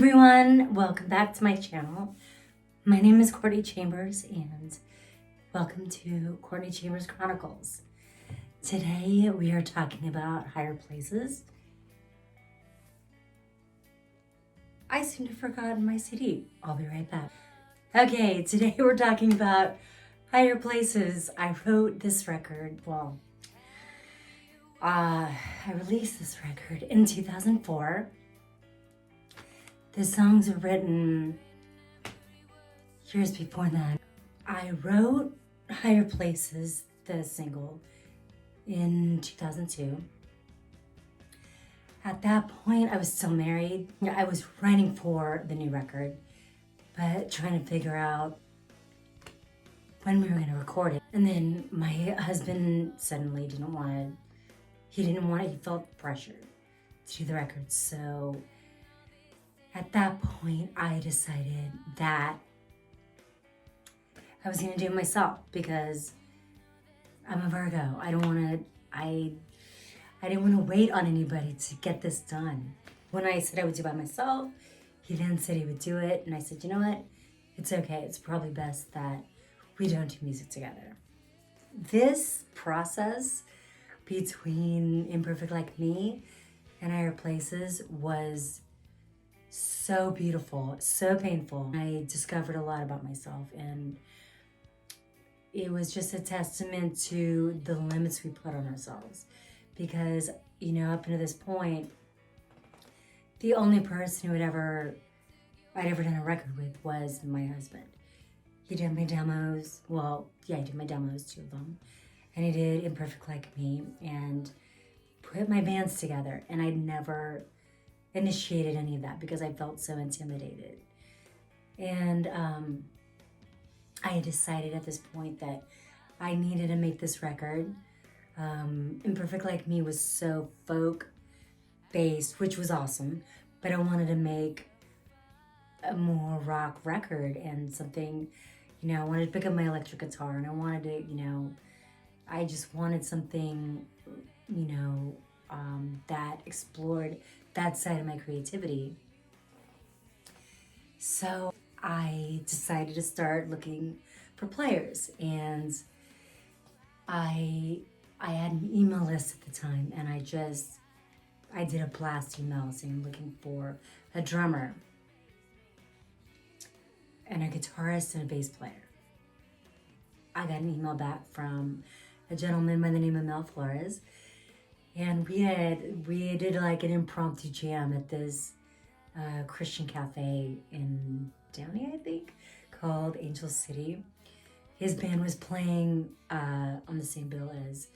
everyone, welcome back to my channel. My name is Courtney Chambers and welcome to Courtney Chambers Chronicles. Today we are talking about higher places. I seem to have forgotten my CD. I'll be right back. Okay, today we're talking about higher places. I wrote this record, I released this record in 2004. The songs were written years before that. I wrote Higher Places, the single, in 2002. At that point, I was still married. I was writing for the new record, but trying to figure out when we were going to record it. And then my husband suddenly he felt pressured to do the record. So at that point, I decided that I was going to do it myself because I'm a Virgo. I didn't want to wait on anybody to get this done. When I said I would do it by myself, he then said he would do it. And I said, you know what? It's okay. It's probably best that we don't do music together. This process between Imperfect Like Me and Higher Places was so beautiful, so painful. I discovered a lot about myself, and it was just a testament to the limits we put on ourselves. Because, up until this point, the only person I'd ever done a record with was my husband. He did my demos. He did my demos, 2 of them. And he did Imperfect Like Me and put my bands together. And I'd never initiated any of that because I felt so intimidated. And I had decided at this point that I needed to make this record. Imperfect Like Me was so folk based, which was awesome, but I wanted to make a more rock record and something, I wanted to pick up my electric guitar and I wanted to, I just wanted something, that explored that side of my creativity. So I decided to start looking for players, and I had an email list at the time, and I did a blast email saying I'm looking for a drummer and a guitarist and a bass player. I got an email back from a gentleman by the name of Mel Flores, and we did like an impromptu jam at this Christian cafe in Downey, I think, called Angel City. His band was playing on the same bill as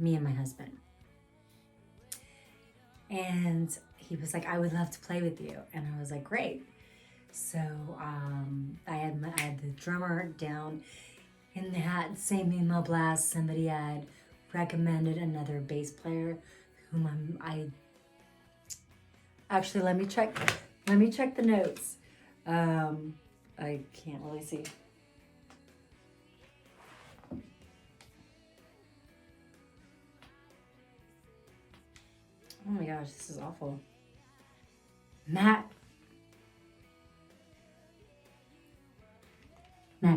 me and my husband. And he was like, I would love to play with you. And I was like, great. So I had the drummer down. In that same email blast, somebody had recommended another bass player whom actually, let me check the notes. I can't really see. Oh my gosh, this is awful. Matt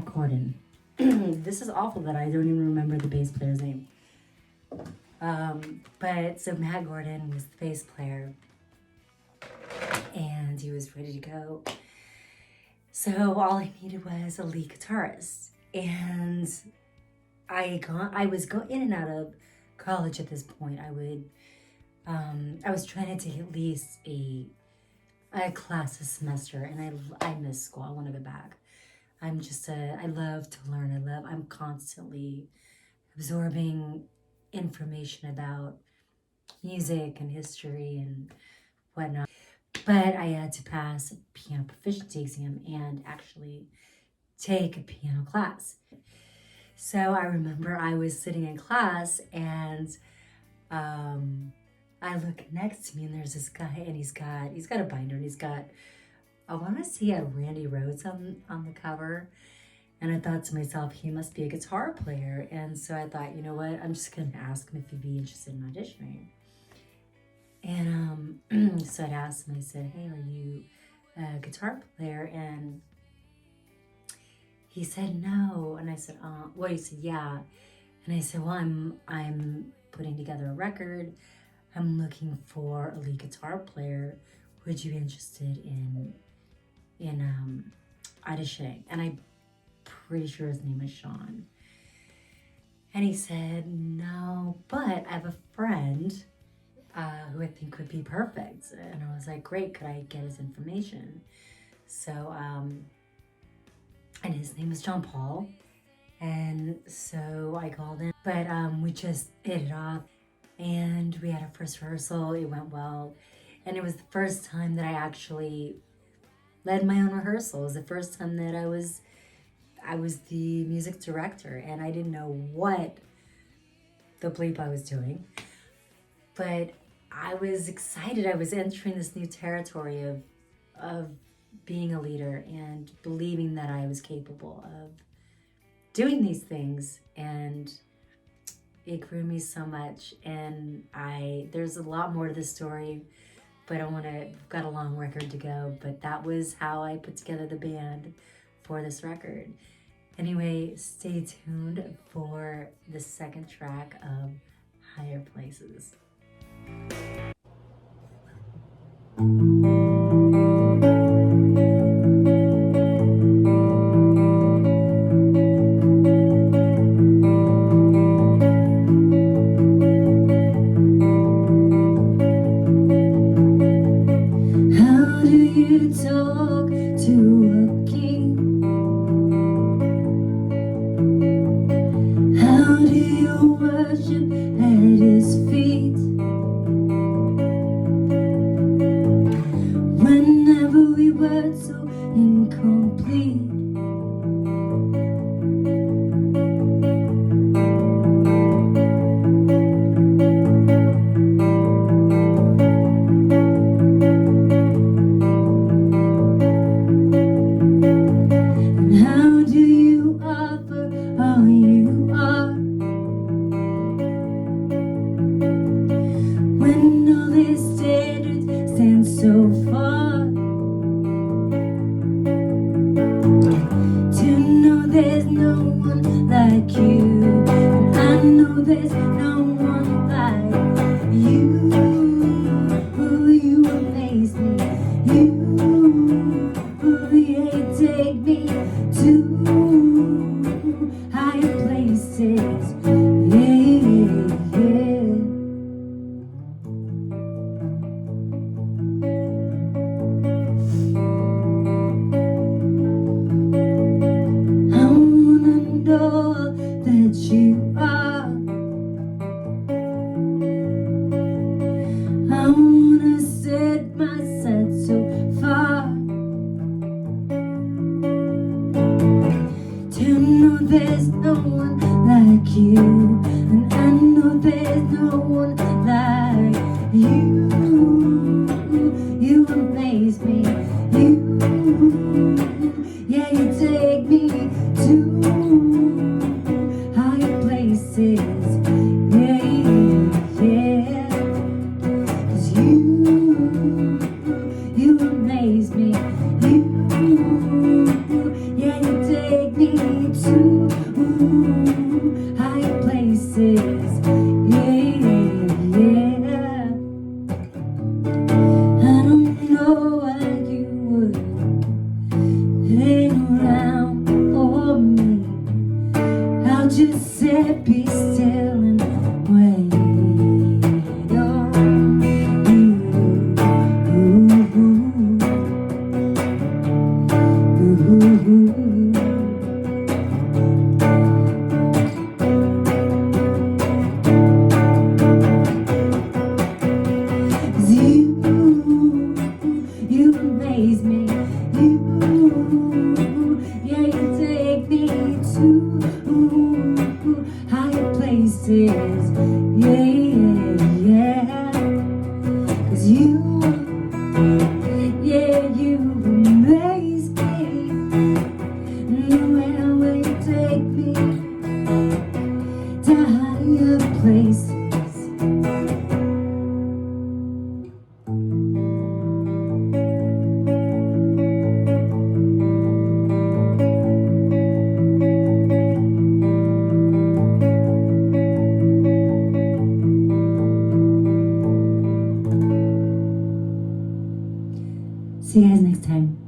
Gordon. This is awful that I don't even remember the bass player's name. But so Matt Gordon was the bass player, and he was ready to go. So all I needed was a lead guitarist, and I was going in and out of college at this point. I was trying to take at least a class a semester, and I missed school. I want to go back. I love to learn. I'm constantly absorbing information about music and history and whatnot. But I had to pass a piano proficiency exam and actually take a piano class. So I remember I was sitting in class, and I look next to me, and there's this guy, and he's got a binder, and he's got, I want to see a Randy Rhoads on the cover. And I thought to myself, he must be a guitar player. And so I thought, you know what, I'm just going to ask him if he'd be interested in auditioning. And so I'd asked him, I said, hey, are you a a guitar player? And he said, no. And I said, well, he said, yeah. And I said, well, I'm putting together a record. I'm looking for a lead guitar player. Would you be interested in auditioning? And I'm pretty sure his name is Sean. And he said, no, but I have a friend who I think would be perfect. And I was like, great, could I get his information? So, and his name is John Paul. And so I called him, but we just hit it off. And we had our first rehearsal. It went well. And it was the first time that I actually led my own rehearsal. It was the first time that I was the music director, and I didn't know what the bleep I was doing. But I was excited. I was entering this new territory of being a leader and believing that I was capable of doing these things. And it grew me so much. And there's a lot more to the story, but I've got a long record to go. But that was how I put together the band for this record. Anyway, stay tuned for the second track of Higher Places. How do you talk to a king? How do you worship at his feet? Whenever we were so incomplete. And how do you offer all you are when all these standards stand so far? To know there's no one like you, and I know there's no one like you. You amaze me, you take me to higher places. Yeah, yeah. I wanna know that you are. I wanna set my sights so far to know there's no one like you, and I know there's no one like you. You amaze me, yeah, you take me to higher places. Yeah, yeah, 'cause you amaze me, yeah, you take me to higher places. Yeah, yeah. I don't know why you would hang around for me. I'll just sit, be still and wait on you. You amaze me, yeah, you take me to higher places. Yeah, yeah, 'cause yeah, you amaze me. Where will you take me to higher places? See you guys next time.